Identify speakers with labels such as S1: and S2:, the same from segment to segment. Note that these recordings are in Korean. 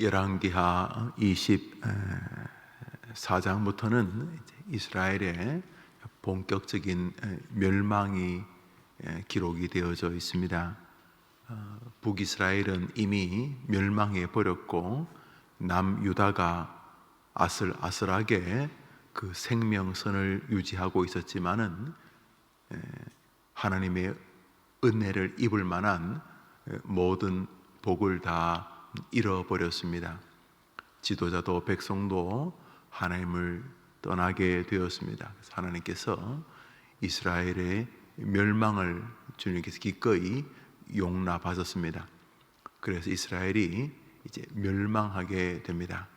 S1: 열왕기하 24장부터는 이스라엘의 본격적인 멸망이 기록이 되어져 있습니다. 북이스라엘은 이미 멸망해 버렸고 남유다가 아슬아슬하게 그 생명선을 유지하고 있었지만은 하나님의 은혜를 입을 만한 모든 복을 다 잃어버렸습니다. 지도자도 백성도 하나님을 떠나게 되었습니다. 그래서 하나님께서 이스라엘의 멸망을 주님께서 기꺼이 용납하셨습니다. 그래서 이스라엘이 이제 멸망하게 됩니다.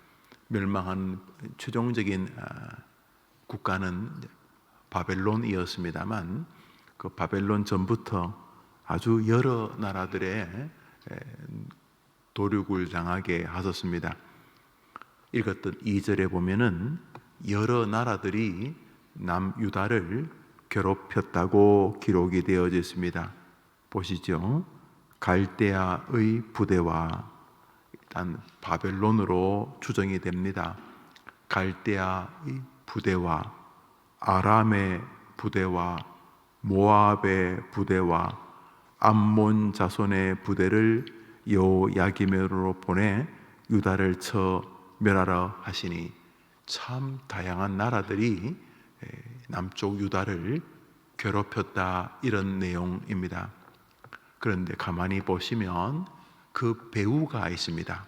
S1: 멸망한 최종적인 국가는 바벨론이었습니다만 그 바벨론 전부터 아주 여러 나라들의 도륙을 당하게 하셨습니다. 읽었던 2절에 보면은 여러 나라들이 남유다를 괴롭혔다고 기록이 되어져 있습니다. 보시죠. 갈대아의 부대와, 일단 바벨론으로 추정이 됩니다. 갈대아의 부대와 아람의 부대와 모압의 부대와 암몬 자손의 부대를 여호야김으로 보내 유다를 쳐 멸하라 하시니, 참 다양한 나라들이 남쪽 유다를 괴롭혔다, 이런 내용입니다. 그런데 가만히 보시면 그 배후가 있습니다.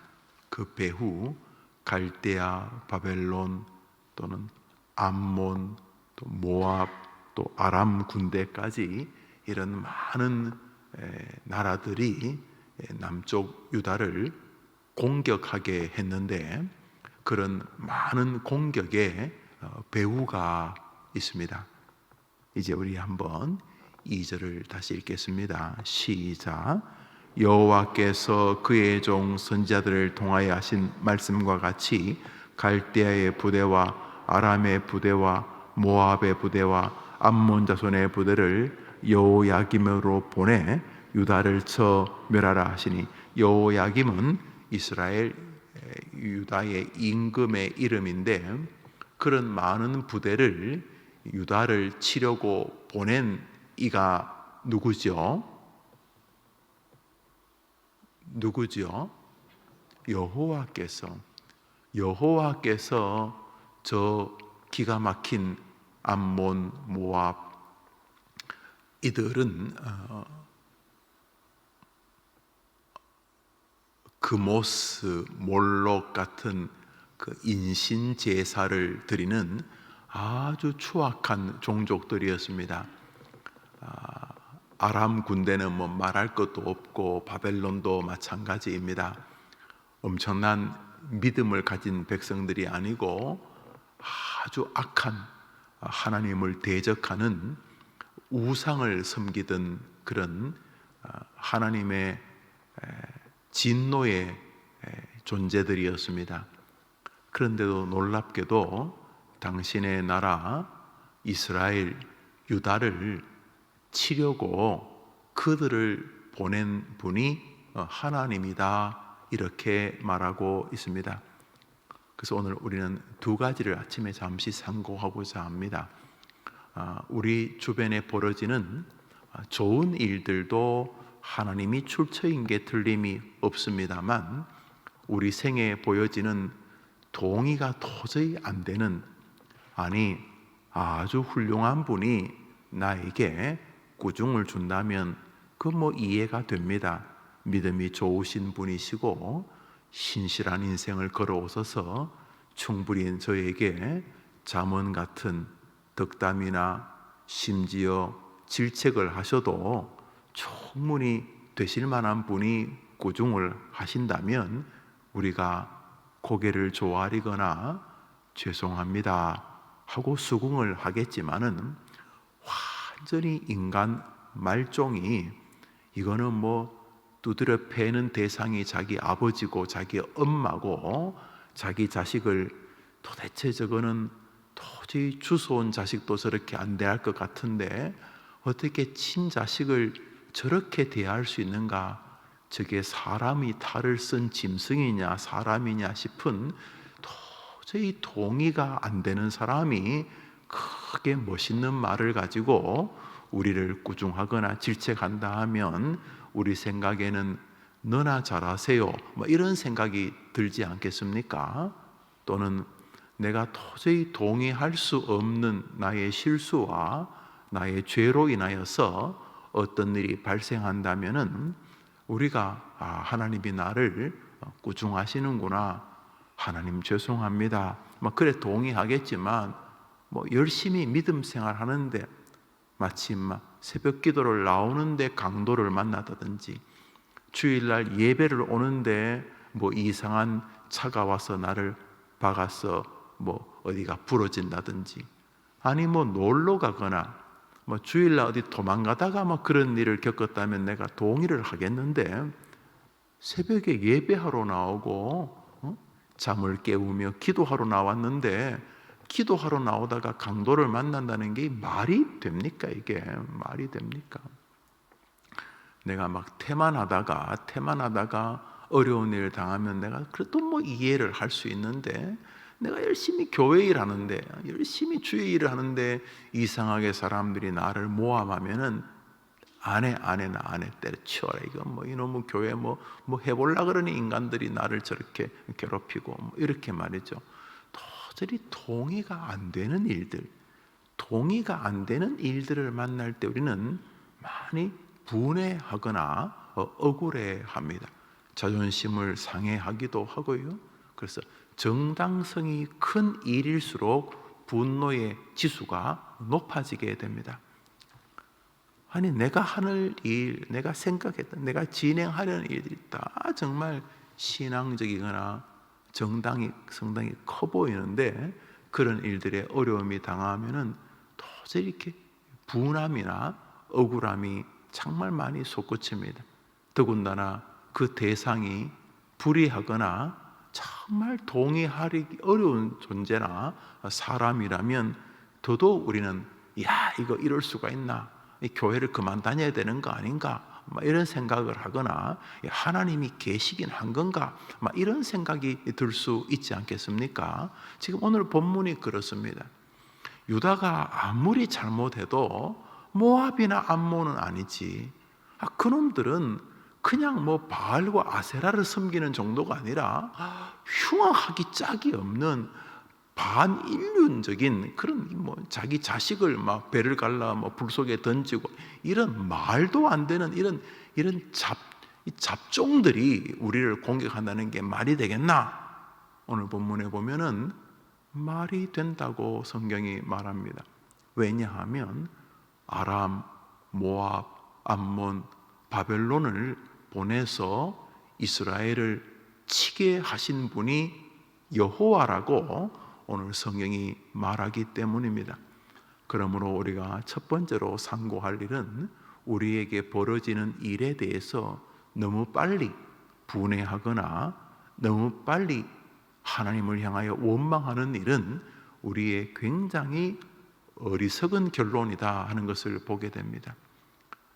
S1: 그 배후, 갈대아, 바벨론 또는 암몬, 또 모압, 또 아람 군대까지 이런 많은 나라들이 남쪽 유다를 공격하게 했는데, 그런 많은 공격에 배후가 있습니다. 이제 우리 한번 2절을 다시 읽겠습니다. 시작. 여호와께서 그의 종 선지자들을 통하여 하신 말씀과 같이 갈대아의 부대와 아람의 부대와 모압의 부대와 암몬 자손의 부대를 여호야김으로 보내 유다를 쳐 멸하라 하시니, 여호야김은 이스라엘 유다의 임금의 이름인데, 그런 많은 부대를 유다를 치려고 보낸 이가 누구죠? 여호와께서 저 기가 막힌 암몬, 모압, 이들은 그모스, 몰록 같은 그 인신 제사를 드리는 아주 추악한 종족들이었습니다. 아람 군대는 뭐 말할 것도 없고 바벨론도 마찬가지입니다. 엄청난 믿음을 가진 백성들이 아니고 아주 악한, 하나님을 대적하는 우상을 섬기던 그런 하나님의 진노의 존재들이었습니다. 그런데도 놀랍게도 당신의 나라 이스라엘 유다를 치려고 그들을 보낸 분이 하나님이다, 이렇게 말하고 있습니다. 그래서 오늘 우리는 두 가지를 아침에 잠시 상고하고자 합니다. 우리 주변에 벌어지는 좋은 일들도 하나님이 출처인 게 틀림이 없습니다만, 우리 생에 보여지는 동의가 도저히 안 되는, 아니 아주 훌륭한 분이 나에게 꾸중을 준다면 그 뭐 이해가 됩니다. 믿음이 좋으신 분이시고 신실한 인생을 걸어오셔서 충분히 저에게 잠언 같은 덕담이나 심지어 질책을 하셔도 충분히 되실 만한 분이 꾸중을 하신다면 우리가 고개를 조아리거나 죄송합니다 하고 수긍을 하겠지만은, 완전히 인간 말종이, 이거는 뭐 두드려 패는 대상이 자기 아버지고 자기 엄마고 자기 자식을, 도대체 저거는 도저히 주워온 자식도 저렇게 안 대할 것 같은데 어떻게 친자식을 저렇게 대할 수 있는가, 저게 사람이 탈을 쓴 짐승이냐 사람이냐 싶은 도저히 동의가 안 되는 사람이 크게 멋있는 말을 가지고 우리를 꾸중하거나 질책한다 하면 우리 생각에는 너나 잘하세요 뭐 이런 생각이 들지 않겠습니까? 또는 내가 도저히 동의할 수 없는 나의 실수와 나의 죄로 인하여서 어떤 일이 발생한다면은 우리가 하나님이 나를 꾸중하시는구나, 하나님 죄송합니다 뭐 그래 동의하겠지만 뭐 열심히 믿음 생활하는데 마치 새벽 기도를 나오는데 강도를 만나다든지 주일날 예배를 오는데 뭐 이상한 차가 와서 나를 박아서 뭐 어디가 부러진다든지, 아니 뭐 놀러 가거나 뭐 주일날 어디 도망가다가 뭐 그런 일을 겪었다면 내가 동의를 하겠는데, 새벽에 예배하러 나오고 잠을 깨우며 기도하러 나왔는데 기도하러 나오다가 강도를 만난다는 게 말이 됩니까? 이게 말이 됩니까? 내가 막 태만하다가 어려운 일을 당하면 내가 그래도 뭐 이해를 할 수 있는데, 내가 열심히 교회 일하는데 열심히 주의 일을 하는데 이상하게 사람들이 나를 모함하면은 안에 때려치워라, 이거 뭐 이놈의 교회 뭐 해볼라 그러니 인간들이 나를 저렇게 괴롭히고 뭐 이렇게 말이죠. 도저히 동의가 안 되는 일들을 만날 때 우리는 많이 분해하거나 억울해합니다. 자존심을 상해하기도 하고요. 그래서 정당성이 큰 일일수록 분노의 지수가 높아지게 됩니다. 아니 내가 하는 일, 내가 생각했던, 내가 진행하려는 일들이 다 정말 신앙적이거나 성당이 커 보이는데 그런 일들에 어려움이 당하면은 도저히 이렇게 분함이나 억울함이 정말 많이 솟구칩니다. 더군다나 그 대상이 불의하거나 정말 동의하기 어려운 존재나 사람이라면 더더욱 우리는 이거 이럴 수가 있나, 이 교회를 그만 다녀야 되는 거 아닌가 이런 생각을 하거나 하나님이 계시긴 한 건가 이런 생각이 들 수 있지 않겠습니까? 지금 오늘 본문이 그렇습니다. 유다가 아무리 잘못해도 모압이나 암몬은 아니지, 그놈들은 그냥 뭐 바알과 아세라를 섬기는 정도가 아니라 흉악하기 짝이 없는 반인륜적인 그런 뭐 자기 자식을 막 배를 갈라 뭐 불 속에 던지고 이런 말도 안 되는 이런 잡종들이 우리를 공격한다는 게 말이 되겠나? 오늘 본문에 보면은 말이 된다고 성경이 말합니다. 왜냐하면 아람, 모압, 암몬, 바벨론을 보내서 이스라엘을 치게 하신 분이 여호와라고 오늘 성경이 말하기 때문입니다. 그러므로 우리가 첫 번째로 상고할 일은 우리에게 벌어지는 일에 대해서 너무 빨리 분해하거나 너무 빨리 하나님을 향하여 원망하는 일은 우리의 굉장히 어리석은 결론이다 하는 것을 보게 됩니다.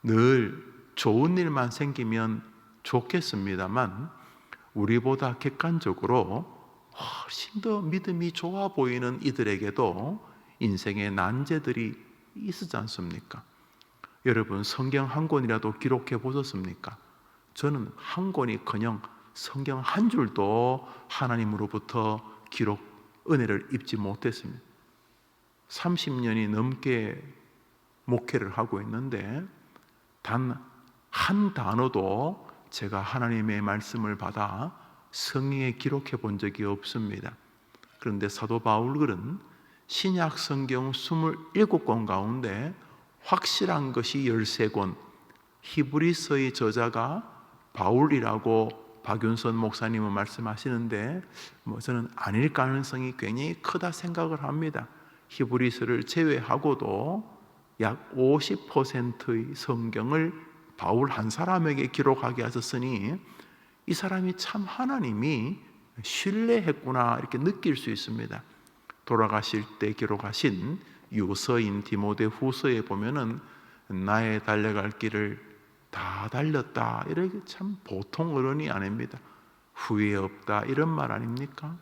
S1: 늘 좋은 일만 생기면 좋겠습니다만 우리보다 객관적으로 훨씬 더 믿음이 좋아 보이는 이들에게도 인생의 난제들이 있지 않습니까? 여러분 성경 한 권이라도 기록해 보셨습니까? 저는 한 권이커녕 성경 한 줄도 하나님으로부터 은혜를 입지 못했습니다. 30년이 넘게 목회를 하고 있는데 단 한 단어도 제가 하나님의 말씀을 받아 성경에 기록해 본 적이 없습니다. 그런데 사도 바울글은 신약 성경 27권 가운데 확실한 것이 13권, 히브리서의 저자가 바울이라고 박윤선 목사님은 말씀하시는데 저는 아닐 가능성이 굉장히 크다 생각을 합니다. 히브리서를 제외하고도 약 50%의 성경을 바울 한 사람에게 기록하게 하셨으니 이 사람이 참 하나님이 신뢰했구나 이렇게 느낄 수 있습니다. 돌아가실 때 기록하신 유서인 디모데 후서에 보면은 나의 달려갈 길을 다 달렸다. 이렇게 참 보통 어른이 아닙니다. 후회 없다 이런 말 아닙니까?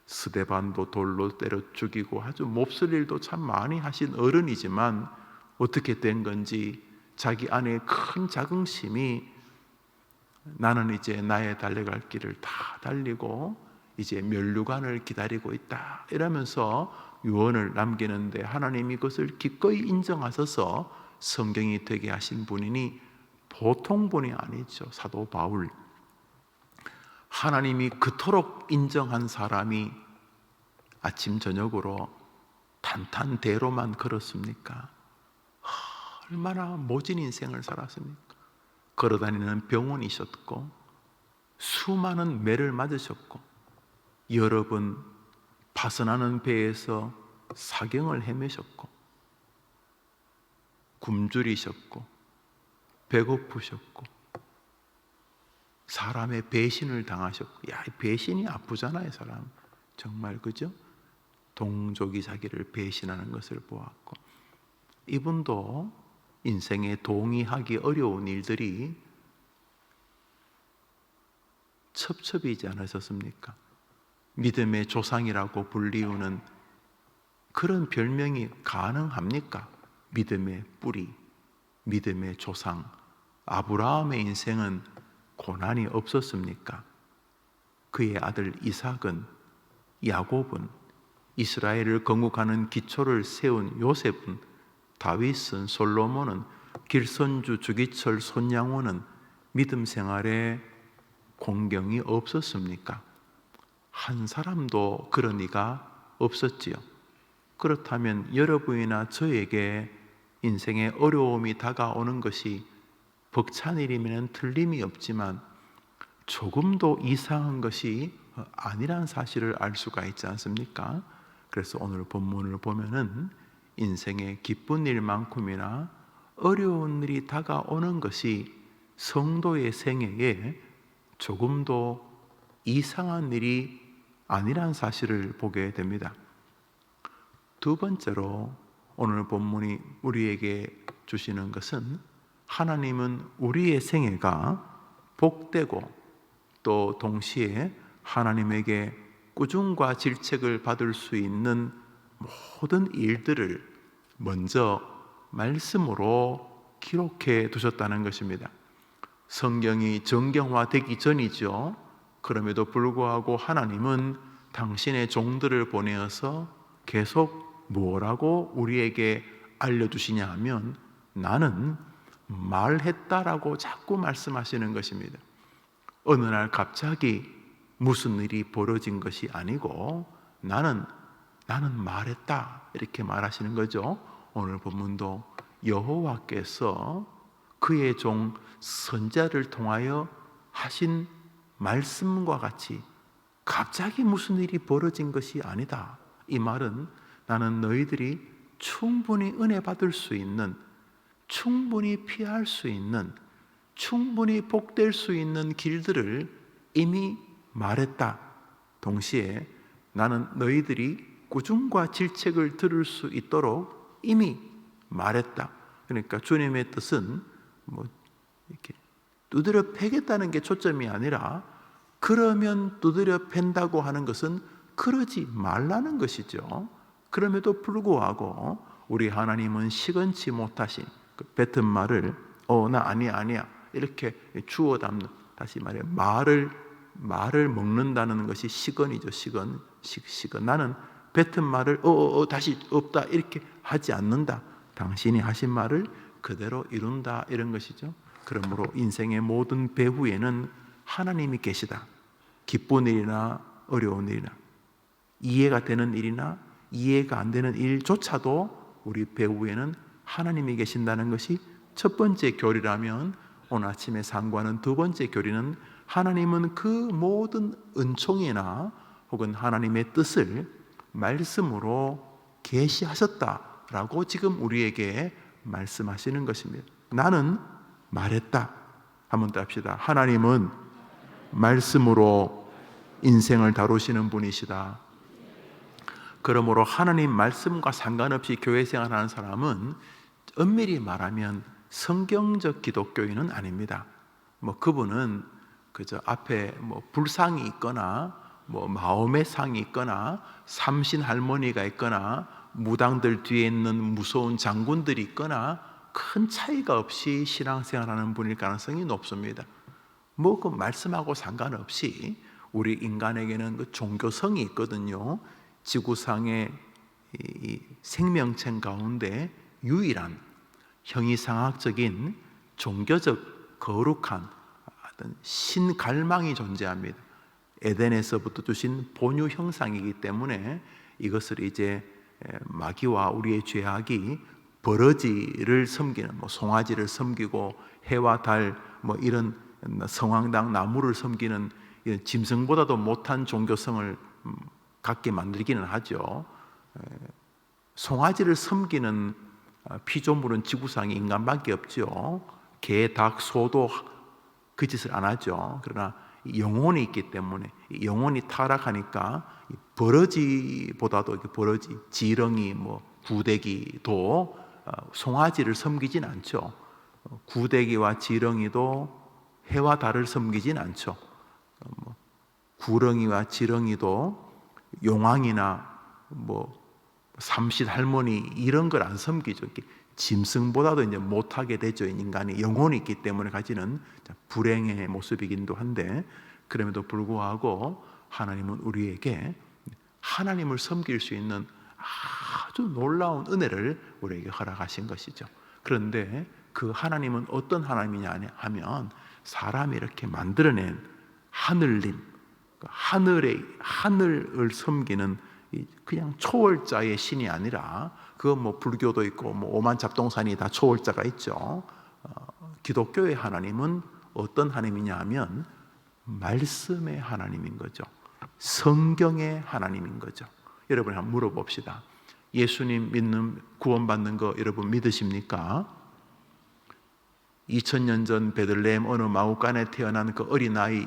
S1: 스데반도 돌로 때려 죽이고 아주 몹쓸 일도 참 많이 하신 어른이지만 어떻게 된 건지 자기 안에 큰 자긍심이 나는 이제 나의 달려갈 길을 다 달리고 이제 면류관을 기다리고 있다 이러면서 유언을 남기는데 하나님이 그것을 기꺼이 인정하셔서 성경이 되게 하신 분이니 보통 분이 아니죠. 사도 바울, 하나님이 그토록 인정한 사람이 아침 저녁으로 탄탄대로만 걸었습니까? 얼마나 모진 인생을 살았습니까? 걸어다니는 병원이셨고 수많은 매를 맞으셨고 여러 번 파선하는 배에서 사경을 헤매셨고 굶주리셨고 배고프셨고 사람의 배신을 당하셨고, 야, 배신이 아프잖아요, 사람. 정말 그죠? 동족이 자기를 배신하는 것을 보았고, 이분도 인생에 동의하기 어려운 일들이 첩첩이지 않으셨습니까? 믿음의 조상이라고 불리우는 그런 별명이 가능합니까? 믿음의 뿌리, 믿음의 조상. 아브라함의 인생은 고난이 없었습니까? 그의 아들 이삭은, 야곱은, 이스라엘을 건국하는 기초를 세운 요셉은, 다윗은, 솔로몬은, 길선주, 주기철, 손양호는 믿음 생활에 공경이 없었습니까? 한 사람도 그런 이가 없었지요. 그렇다면 여러분이나 저에게 인생의 어려움이 다가오는 것이 벅찬 일이면 틀림이 없지만 조금도 이상한 것이 아니란 사실을 알 수가 있지 않습니까? 그래서 오늘 본문을 보면은 인생의 기쁜 일만큼이나 어려운 일이 다가오는 것이 성도의 생애에 조금도 이상한 일이 아니란 사실을 보게 됩니다. 두 번째로 오늘 본문이 우리에게 주시는 것은 하나님은 우리의 생애가 복되고 또 동시에 하나님에게 꾸중과 질책을 받을 수 있는 모든 일들을 먼저 말씀으로 기록해 두셨다는 것입니다. 성경이 정경화되기 전이죠. 그럼에도 불구하고 하나님은 당신의 종들을 보내어서 계속 뭐라고 우리에게 알려주시냐 하면 나는 말했다라고 자꾸 말씀하시는 것입니다. 어느 날 갑자기 무슨 일이 벌어진 것이 아니고 나는 말했다 이렇게 말하시는 거죠. 오늘 본문도 여호와께서 그의 종 선지자를 통하여 하신 말씀과 같이 갑자기 무슨 일이 벌어진 것이 아니다. 이 말은 나는 너희들이 충분히 은혜 받을 수 있는, 충분히 피할 수 있는, 충분히 복될 수 있는 길들을 이미 말했다. 동시에 나는 너희들이 꾸중과 질책을 들을 수 있도록 이미 말했다. 그러니까 주님의 뜻은 이렇게 두드려 패겠다는 게 초점이 아니라 그러면 두드려 팬다고 하는 것은 그러지 말라는 것이죠. 그럼에도 불구하고 우리 하나님은 시건치 못하신 그 뱉은 말을 나 아니야 이렇게 주워 담는, 다시 말해 말을 먹는다는 것이 시건이죠. 시건. 나는 뱉은 말을 다시 없다 이렇게 하지 않는다. 당신이 하신 말을 그대로 이룬다 이런 것이죠. 그러므로 인생의 모든 배후에는 하나님이 계시다. 기쁜 일이나 어려운 일이나 이해가 되는 일이나 이해가 안 되는 일조차도 우리 배후에는 하나님이 계신다는 것이 첫 번째 교리라면, 오늘 아침에 상고하는 두 번째 교리는 하나님은 그 모든 은총이나 혹은 하나님의 뜻을 말씀으로 계시하셨다라고 지금 우리에게 말씀하시는 것입니다. 나는 말했다. 한번 더 합시다. 하나님은 말씀으로 인생을 다루시는 분이시다. 그러므로 하나님 말씀과 상관없이 교회 생활하는 사람은 엄밀히 말하면 성경적 기독교인은 아닙니다. 그분은 그저 앞에 불상이 있거나 마음의 상이 있거나 삼신 할머니가 있거나 무당들 뒤에 있는 무서운 장군들이 있거나 큰 차이가 없이 신앙생활하는 분일 가능성이 높습니다. 그 말씀하고 상관없이 우리 인간에게는 그 종교성이 있거든요. 지구상의 이 생명체 가운데 유일한 형이상학적인 종교적 거룩한 어떤 신갈망이 존재합니다. 에덴에서부터 주신 본유 형상이기 때문에 이것을 이제 마귀와 우리의 죄악이 버러지를 섬기는 송아지를 섬기고 해와 달 이런 성황당 나무를 섬기는 짐승보다도 못한 종교성을 갖게 만들기는 하죠. 송아지를 섬기는 피조물은 지구상에 인간밖에 없죠. 개, 닭, 소도 그 짓을 안 하죠. 그러나 영혼이 있기 때문에 영혼이 타락하니까 버러지보다도 버러지, 지렁이, 구데기도 송아지를 섬기진 않죠. 구데기와 지렁이도 해와 달을 섬기진 않죠. 구렁이와 지렁이도 용왕이나 삼신 할머니 이런 걸 안 섬기죠. 짐승보다도 이제 못하게 되죠. 인간이 영혼이 있기 때문에 가지는 불행의 모습이긴도 한데, 그럼에도 불구하고 하나님은 우리에게 하나님을 섬길 수 있는 아주 놀라운 은혜를 우리에게 허락하신 것이죠. 그런데 그 하나님은 어떤 하나님이냐 하면 사람이 이렇게 만들어낸 하늘님, 하늘을 섬기는 그냥 초월자의 신이 아니라, 그건 불교도 있고 오만 잡동산이 다 초월자가 있죠. 기독교의 하나님은 어떤 하나님이냐 하면 말씀의 하나님인 거죠. 성경의 하나님인 거죠. 여러분 한번 물어봅시다. 예수님 믿는 구원받는 거 여러분 믿으십니까? 2000년 전 베들레헴 어느 마구간에 태어난 그 어린아이,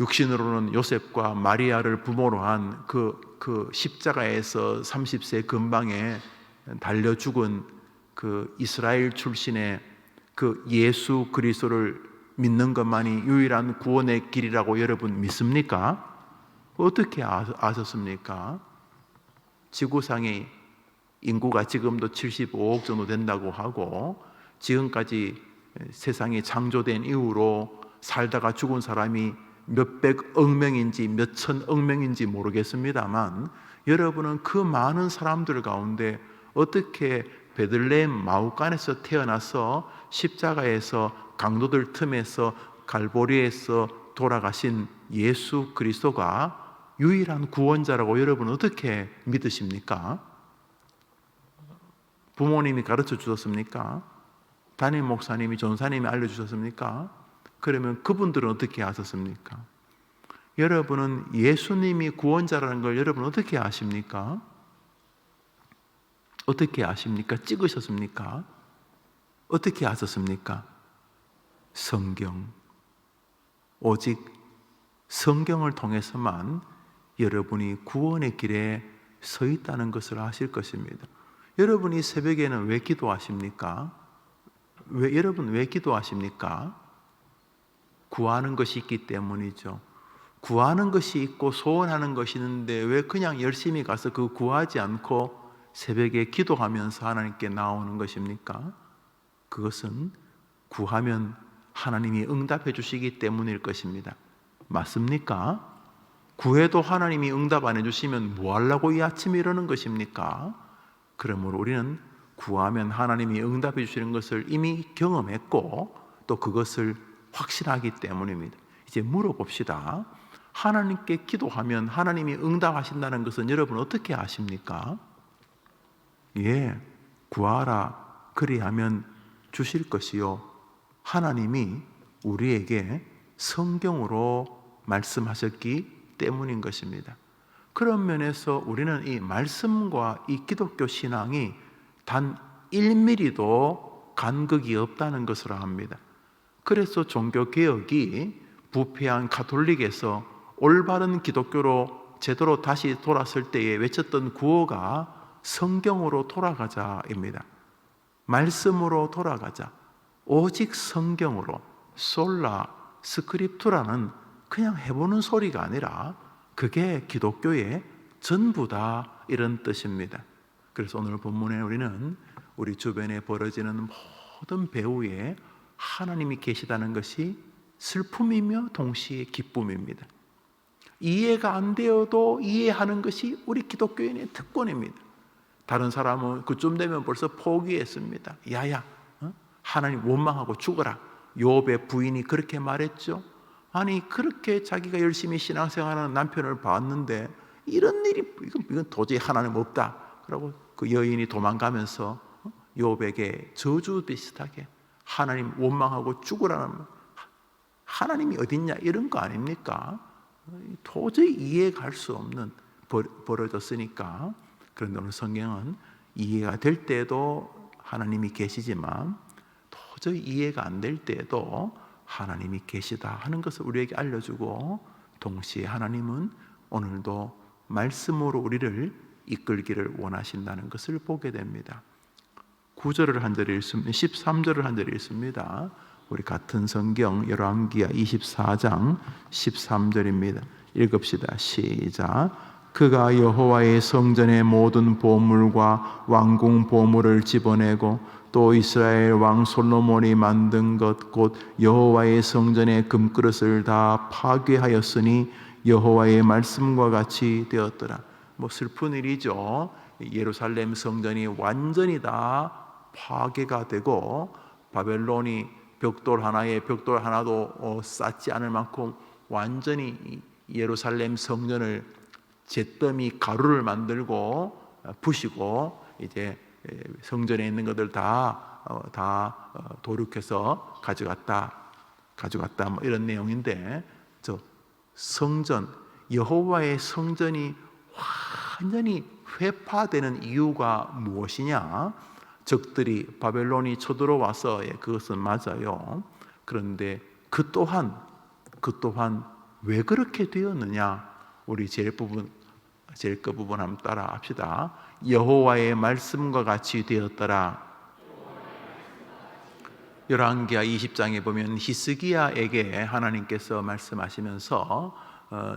S1: 육신으로는 요셉과 마리아를 부모로 한 그 십자가에서 30세 근방에 달려 죽은 그 이스라엘 출신의 그 예수 그리스도를 믿는 것만이 유일한 구원의 길이라고 여러분 믿습니까? 어떻게 아셨습니까? 지구상의 인구가 지금도 75억 정도 된다고 하고, 지금까지 세상이 창조된 이후로 살다가 죽은 사람이 몇백억 명인지 몇천억 명인지 모르겠습니다만, 여러분은 그 많은 사람들 가운데 어떻게 베들레헴 마구간에서 태어나서 십자가에서 강도들 틈에서 갈보리에서 돌아가신 예수 그리스도가 유일한 구원자라고 여러분 어떻게 믿으십니까? 부모님이 가르쳐 주셨습니까? 담임 목사님이, 전사님이 알려주셨습니까? 그러면 그분들은 어떻게 아셨습니까? 여러분은 예수님이 구원자라는 걸 여러분 어떻게 아십니까? 어떻게 아십니까? 찍으셨습니까? 어떻게 아셨습니까? 성경, 오직 성경을 통해서만 여러분이 구원의 길에 서 있다는 것을 아실 것입니다. 여러분이 새벽에는 왜 기도하십니까? 여러분 왜 기도하십니까? 구하는 것이 있기 때문이죠. 구하는 것이 있고 소원하는 것이 있는데 왜 그냥 열심히 가서 그 구하지 않고 새벽에 기도하면서 하나님께 나오는 것입니까? 그것은 구하면 하나님이 응답해 주시기 때문일 것입니다. 맞습니까? 구해도 하나님이 응답 안 해주시면 뭐 하려고 이 아침에 이러는 것입니까? 그러므로 우리는 구하면 하나님이 응답해 주시는 것을 이미 경험했고 또 그것을 확신하기 때문입니다. 이제 물어봅시다. 하나님께 기도하면 하나님이 응답하신다는 것은 여러분 어떻게 아십니까? 구하라 그리하면 주실 것이요, 하나님이 우리에게 성경으로 말씀하셨기 때문인 것입니다. 그런 면에서 우리는 이 말씀과 이 기독교 신앙이 단 1mm도 간극이 없다는 것을 압니다. 그래서 종교개혁이 부패한 가톨릭에서 올바른 기독교로 제대로 다시 돌았을 때에 외쳤던 구호가 성경으로 돌아가자입니다. 말씀으로 돌아가자. 오직 성경으로, 솔라 스크립투라는 그냥 해보는 소리가 아니라 그게 기독교의 전부다, 이런 뜻입니다. 그래서 오늘 본문에 우리는 우리 주변에 벌어지는 모든 배후에 하나님이 계시다는 것이 슬픔이며 동시에 기쁨입니다. 이해가 안 되어도 이해하는 것이 우리 기독교인의 특권입니다. 다른 사람은 그쯤 되면 벌써 포기했습니다. 야야, 하나님 원망하고 죽어라. 욥의 부인이 그렇게 말했죠. 아니, 그렇게 자기가 열심히 신앙생활하는 남편을 봤는데 이런 일이, 이건 도저히 하나님 없다. 그러고 그 여인이 도망가면서 욥에게 저주 비슷하게 하나님 원망하고 죽으라는, 하나님이 어딨냐 이런 거 아닙니까? 도저히 이해할 수 없는 벌어졌으니까. 그런데 오늘 성경은 이해가 될 때에도 하나님이 계시지만 도저히 이해가 안 될 때에도 하나님이 계시다 하는 것을 우리에게 알려주고, 동시에 하나님은 오늘도 말씀으로 우리를 이끌기를 원하신다는 것을 보게 됩니다. 9절을 한 절에 읽습니다. 13절을 한 절에 읽습니다. 우리 같은 성경 열왕기하 24장 13절입니다. 읽읍시다. 시작. 그가 여호와의 성전의 모든 보물과 왕궁 보물을 집어내고 또 이스라엘 왕 솔로몬이 만든 것 곧 여호와의 성전의 금그릇을 다 파괴하였으니 여호와의 말씀과 같이 되었더라. 뭐 슬픈 일이죠. 예루살렘 성전이 완전히 다 파괴가 되고 바벨론이 벽돌 하나도 쌓지 않을 만큼 완전히 예루살렘 성전을 잿더미 가루를 만들고 부시고 이제 성전에 있는 것들 다 도륙해서 가져갔다 뭐 이런 내용인데, 저 성전, 여호와의 성전이 완전히 회파되는 이유가 무엇이냐? 적들이 바벨론이 쳐들어와서 그것은 맞아요. 그런데 그 또한 왜 그렇게 되었느냐? 우리 제일 끝 부분 한번 따라 합시다. 여호와의 말씀과 같이 되었더라. 열왕기하 20장에 보면 히스기야에게 하나님께서 말씀하시면서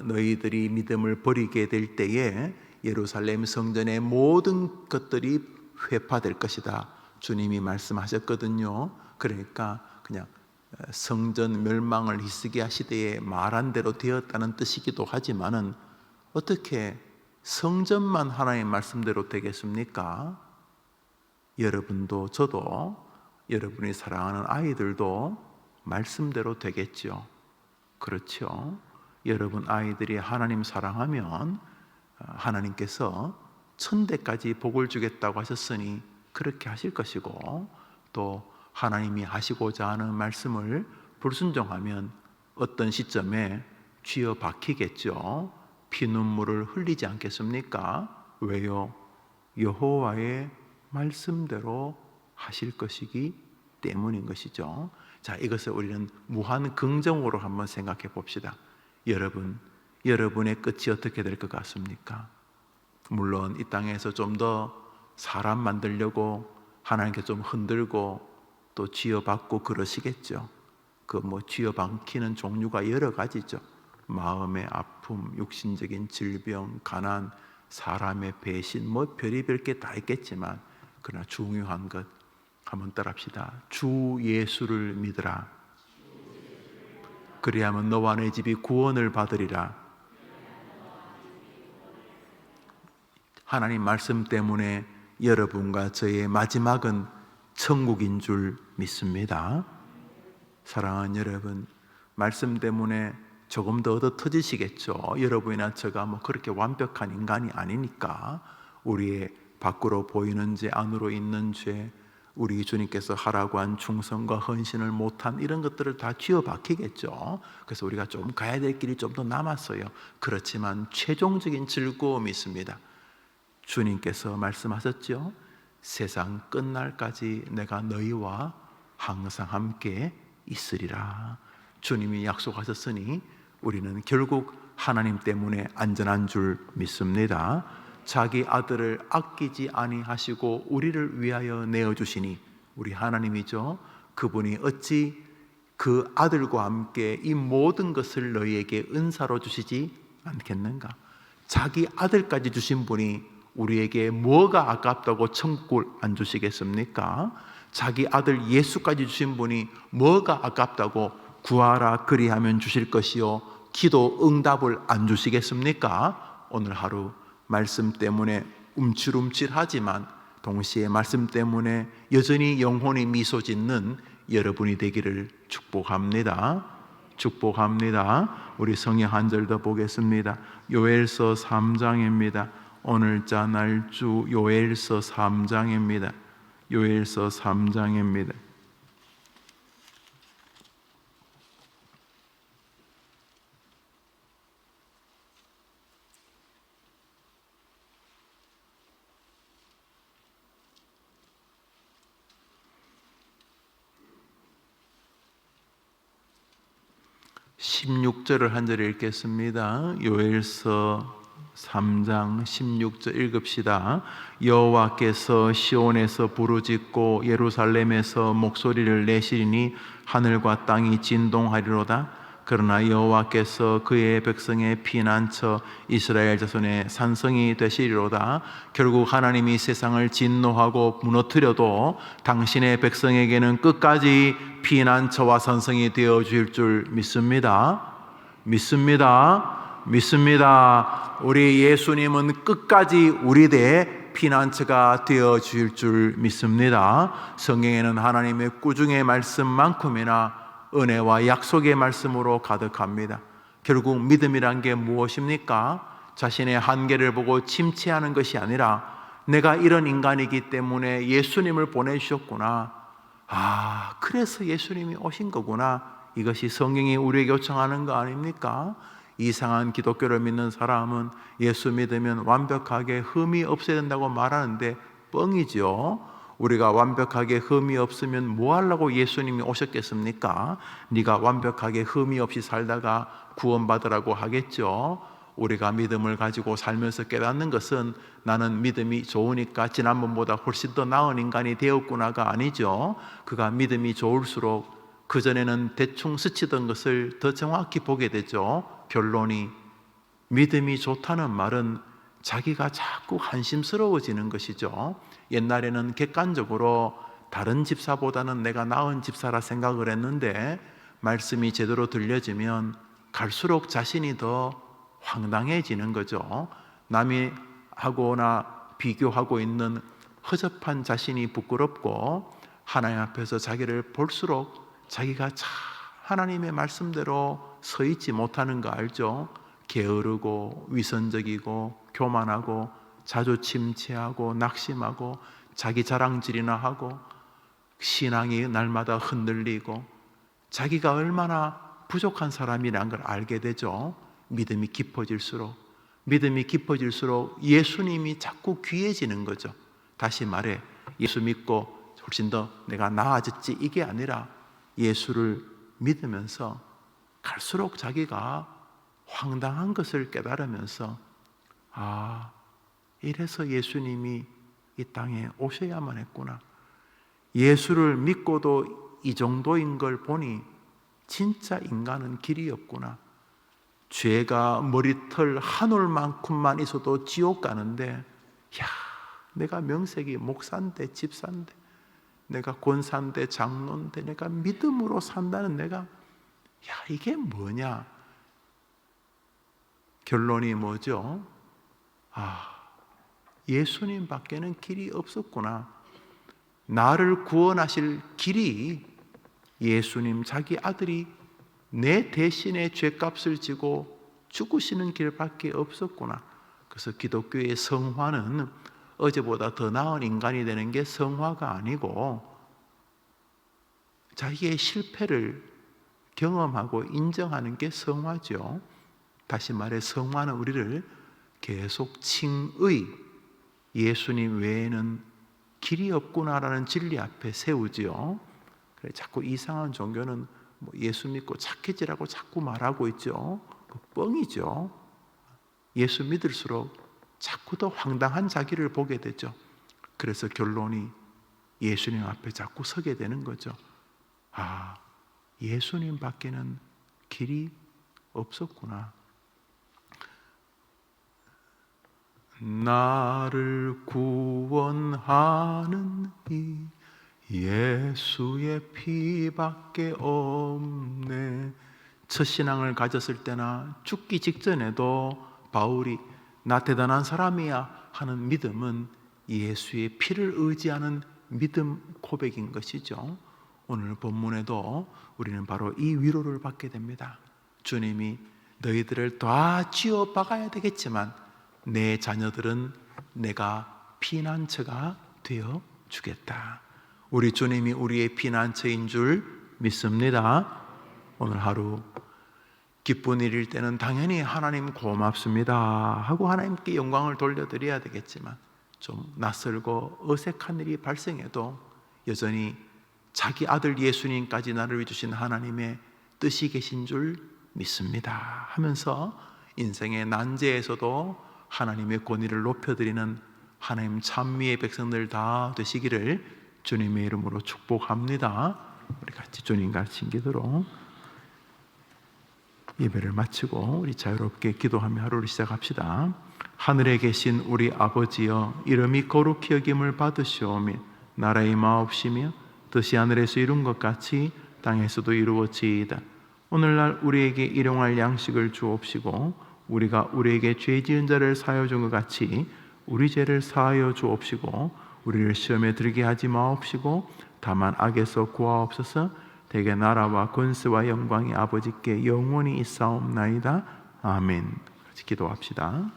S1: 너희들이 믿음을 버리게 될 때에 예루살렘 성전의 모든 것들이 회파될 것이다, 주님이 말씀하셨거든요. 그러니까 그냥 성전 멸망을 히스기야 시대에 말한 대로 되었다는 뜻이기도 하지만은, 어떻게 성전만 하나님의 말씀대로 되겠습니까? 여러분도 저도, 여러분이 사랑하는 아이들도 말씀대로 되겠죠. 그렇죠? 여러분 아이들이 하나님 사랑하면 하나님께서 천대까지 복을 주겠다고 하셨으니 그렇게 하실 것이고, 또 하나님이 하시고자 하는 말씀을 불순종하면 어떤 시점에 쥐어 박히겠죠. 피눈물을 흘리지 않겠습니까? 왜요? 여호와의 말씀대로 하실 것이기 때문인 것이죠. 자, 이것을 우리는 무한 긍정으로 한번 생각해 봅시다. 여러분의 끝이 어떻게 될 것 같습니까? 물론 이 땅에서 좀 더 사람 만들려고 하나님께 좀 흔들고 또 쥐어박고 그러시겠죠. 그 뭐 쥐어박히는 종류가 여러 가지죠. 마음의 아픔, 육신적인 질병, 가난, 사람의 배신, 뭐 별의별 게 다 있겠지만, 그러나 중요한 것 한번 따라합시다. 주 예수를 믿으라. 그리하면 너와 내 집이 구원을 받으리라. 하나님 말씀 때문에 여러분과 저의 마지막은 천국인 줄 믿습니다. 사랑하는 여러분, 말씀 때문에 조금 더 얻어 터지시겠죠. 여러분이나 제가 뭐 그렇게 완벽한 인간이 아니니까 우리의 밖으로 보이는 죄, 안으로 있는 죄, 우리 주님께서 하라고 한 충성과 헌신을 못한 이런 것들을 다 쥐어박히겠죠. 그래서 우리가 좀 가야 될 길이 좀 더 남았어요. 그렇지만 최종적인 즐거움이 있습니다. 주님께서 말씀하셨죠. 세상 끝날까지 내가 너희와 항상 함께 있으리라. 주님이 약속하셨으니 우리는 결국 하나님 때문에 안전한 줄 믿습니다. 자기 아들을 아끼지 아니하시고 우리를 위하여 내어주시니 우리 하나님이죠. 그분이 어찌 그 아들과 함께 이 모든 것을 너희에게 은사로 주시지 않겠는가? 자기 아들까지 주신 분이 우리에게 뭐가 아깝다고 천국을 안 주시겠습니까? 자기 아들 예수까지 주신 분이 뭐가 아깝다고 구하라 그리하면 주실 것이요 기도 응답을 안 주시겠습니까? 오늘 하루 말씀 때문에 움찔움찔하지만 동시에 말씀 때문에 여전히 영혼이 미소 짓는 여러분이 되기를 축복합니다. 축복합니다. 우리 성경 한 절 더 보겠습니다. 요엘서 3장입니다. 오늘자 날주 요엘서 3장입니다. 요엘서 3장입니다. 16절을 한 절 읽겠습니다. 요엘서 3장 16절 읽읍시다. 여호와께서 시온에서 부르짖고 예루살렘에서 목소리를 내시리니 하늘과 땅이 진동하리로다. 그러나 여호와께서 그의 백성의 피난처 이스라엘 자손의 산성이 되시리로다. 결국 하나님이 세상을 진노하고 무너뜨려도 당신의 백성에게는 끝까지 피난처와 산성이 되어 주실 줄 믿습니다. 믿습니다. 믿습니다. 우리 예수님은 끝까지 우리의 피난처가 되어 주실 줄 믿습니다. 성경에는 하나님의 꾸중의 말씀만큼이나 은혜와 약속의 말씀으로 가득합니다. 결국 믿음이란 게 무엇입니까? 자신의 한계를 보고 침체하는 것이 아니라 내가 이런 인간이기 때문에 예수님을 보내주셨구나. 그래서 예수님이 오신 거구나. 이것이 성경이 우리에게 요청하는 거 아닙니까? 이상한 기독교를 믿는 사람은 예수 믿으면 완벽하게 흠이 없어야 된다고 말하는데 뻥이죠. 우리가 완벽하게 흠이 없으면 뭐 하려고 예수님이 오셨겠습니까? 네가 완벽하게 흠이 없이 살다가 구원받으라고 하겠죠. 우리가 믿음을 가지고 살면서 깨닫는 것은 나는 믿음이 좋으니까 지난번보다 훨씬 더 나은 인간이 되었구나가 아니죠. 그가 믿음이 좋을수록 그전에는 대충 스치던 것을 더 정확히 보게 되죠. 결론이 믿음이 좋다는 말은 자기가 자꾸 한심스러워지는 것이죠. 옛날에는 객관적으로 다른 집사보다는 내가 나은 집사라 생각을 했는데 말씀이 제대로 들려지면 갈수록 자신이 더 황당해지는 거죠. 남이 하거나 비교하고 있는 허접한 자신이 부끄럽고 하나님 앞에서 자기를 볼수록 자기가 참 하나님의 말씀대로 서 있지 못하는 거 알죠? 게으르고 위선적이고 교만하고 자주 침체하고 낙심하고 자기 자랑질이나 하고 신앙이 날마다 흔들리고 자기가 얼마나 부족한 사람이라는 걸 알게 되죠. 믿음이 깊어질수록 예수님이 자꾸 귀해지는 거죠. 다시 말해 예수 믿고 훨씬 더 내가 나아졌지 이게 아니라 예수를 믿으면서 갈수록 자기가 황당한 것을 깨달으면서 이래서 예수님이 이 땅에 오셔야만 했구나. 예수를 믿고도 이 정도인 걸 보니 진짜 인간은 길이 없구나. 죄가 머리털 한 올만큼만 있어도 지옥 가는데 내가 명색이 목사인데 집사인데 내가 권사인데 장로인데 내가 믿음으로 산다는 내가 이게 뭐냐? 결론이 뭐죠? 예수님 밖에는 길이 없었구나. 나를 구원하실 길이 예수님 자기 아들이 내 대신에 죄값을 지고 죽으시는 길밖에 없었구나. 그래서 기독교의 성화는 어제보다 더 나은 인간이 되는 게 성화가 아니고 자기의 실패를 경험하고 인정하는 게 성화죠. 다시 말해 성화는 우리를 계속 칭의, 예수님 외에는 길이 없구나라는 진리 앞에 세우지요. 그래 자꾸 이상한 종교는 예수 믿고 착해지라고 자꾸 말하고 있죠. 뻥이죠. 예수 믿을수록 자꾸 더 황당한 자기를 보게 되죠. 그래서 결론이 예수님 앞에 자꾸 서게 되는 거죠. 아, 예수님 밖에는 길이 없었구나. 나를 구원하는 이 예수의 피밖에 없네. 첫 신앙을 가졌을 때나 죽기 직전에도 바울이 나 대단한 사람이야 하는 믿음은 예수의 피를 의지하는 믿음 고백인 것이죠. 오늘 본문에도 우리는 바로 이 위로를 받게 됩니다. 주님이 너희들을 다 쥐어 박아야 되겠지만 내 자녀들은 내가 피난처가 되어 주겠다. 우리 주님이 우리의 피난처인 줄 믿습니다. 오늘 하루 기쁜 일일 때는 당연히 하나님 고맙습니다 하고 하나님께 영광을 돌려드려야 되겠지만, 좀 낯설고 어색한 일이 발생해도 여전히 자기 아들 예수님까지 나를 위해 주신 하나님의 뜻이 계신 줄 믿습니다 하면서 인생의 난제에서도 하나님의 권위를 높여드리는 하나님 찬미의 백성들 다 되시기를 주님의 이름으로 축복합니다. 우리 같이 주님 가르친 기도로 예배를 마치고 우리 자유롭게 기도하며 하루를 시작합시다. 하늘에 계신 우리 아버지여, 이름이 거룩히 여김을 받으시오며 나라의 마옵시며 뜻이 하늘에서 이룬 것 같이 땅에서도 이루어지이다. 오늘날 우리에게 일용할 양식을 주옵시고 우리가 우리에게 죄 지은 자를 사하여 준 것 같이 우리 죄를 사하여 주옵시고 우리를 시험에 들게 하지 마옵시고 다만 악에서 구하옵소서. 대개 나라와 권세와 영광이 아버지께 영원히 있사옵나이다. 아멘. 같이 기도합시다.